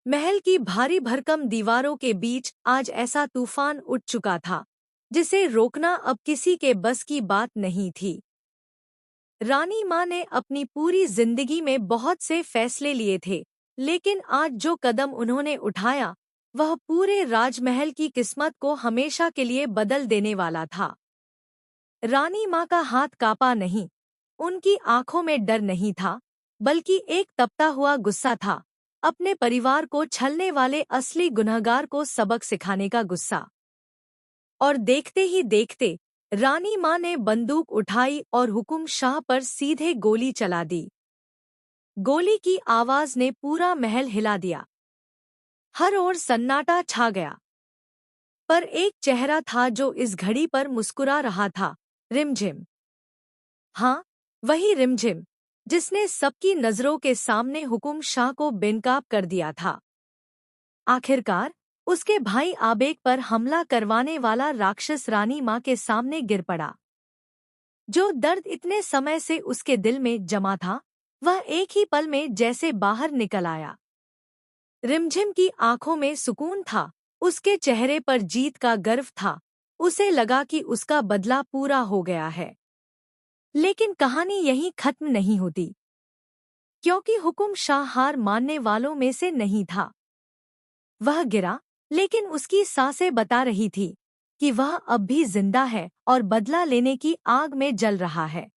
महल की भारी भरकम दीवारों के बीच आज ऐसा तूफान उठ चुका था जिसे रोकना अब किसी के बस की बात नहीं थी। रानी माँ ने अपनी पूरी जिंदगी में बहुत से फैसले लिए थे, लेकिन आज जो कदम उन्होंने उठाया वह पूरे राजमहल की किस्मत को हमेशा के लिए बदल देने वाला था। रानी माँ का हाथ कांपा नहीं, उनकी आंखों में डर नहीं था, बल्कि एक तपता हुआ गुस्सा था, अपने परिवार को छलने वाले असली गुनहगार को सबक सिखाने का गुस्सा। और देखते ही देखते रानी माँ ने बंदूक उठाई और हुकुम शाह पर सीधे गोली चला दी। गोली की आवाज ने पूरा महल हिला दिया। हर ओर सन्नाटा छा गया। पर एक चेहरा था जो इस घड़ी पर मुस्कुरा रहा था, रिमझिम। हाँ, वही रिमझिम जिसने सबकी नजरों के सामने हुकुम शाह को बेनकाब कर दिया था। आखिरकार उसके भाई आबेग पर हमला करवाने वाला राक्षस रानी माँ के सामने गिर पड़ा। जो दर्द इतने समय से उसके दिल में जमा था वह एक ही पल में जैसे बाहर निकल आया। रिमझिम की आंखों में सुकून था, उसके चेहरे पर जीत का गर्व था। उसे लगा कि उसका बदला पूरा हो गया है। लेकिन कहानी यहीं खत्म नहीं होती, क्योंकि हुकुम शाह हार मानने वालों में से नहीं था। वह गिरा, लेकिन उसकी सांसें बता रही थी कि वह अब भी जिंदा है और बदला लेने की आग में जल रहा है।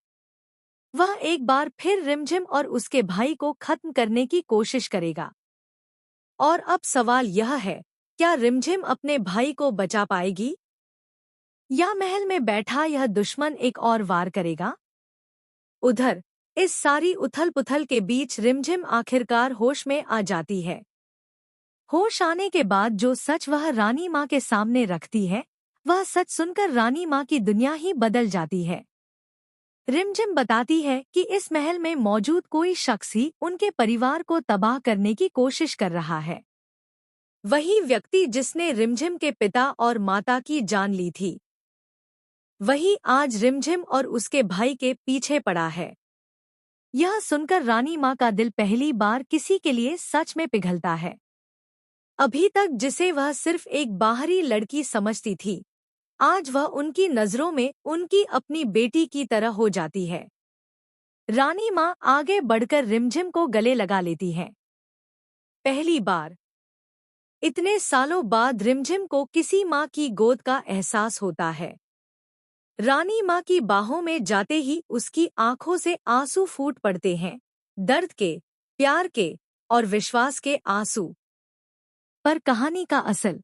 वह एक बार फिर रिमझिम और उसके भाई को खत्म करने की कोशिश करेगा। और अब सवाल यह है, क्या रिमझिम अपने भाई को बचा पाएगी, या महल में बैठा यह दुश्मन एक और वार करेगा? उधर इस सारी उथल-पुथल के बीच रिमझिम आखिरकार होश में आ जाती है। होश आने के बाद जो सच वह रानी माँ के सामने रखती है, वह सच सुनकर रानी माँ की दुनिया ही बदल जाती है। रिमझिम बताती है कि इस महल में मौजूद कोई शख्स ही उनके परिवार को तबाह करने की कोशिश कर रहा है। वही व्यक्ति जिसने रिमझिम के पिता और माता की जान ली थी, वही आज रिमझिम और उसके भाई के पीछे पड़ा है। यह सुनकर रानी माँ का दिल पहली बार किसी के लिए सच में पिघलता है। अभी तक जिसे वह सिर्फ एक बाहरी लड़की समझती थी, आज वह उनकी नजरों में उनकी अपनी बेटी की तरह हो जाती है। रानी माँ आगे बढ़कर रिमझिम को गले लगा लेती है। पहली बार इतने सालों बाद रिमझिम को किसी माँ की गोद का एहसास होता है। रानी माँ की बाहों में जाते ही उसकी आंखों से आंसू फूट पड़ते हैं, दर्द के, प्यार के और विश्वास के आंसू। पर कहानी का असल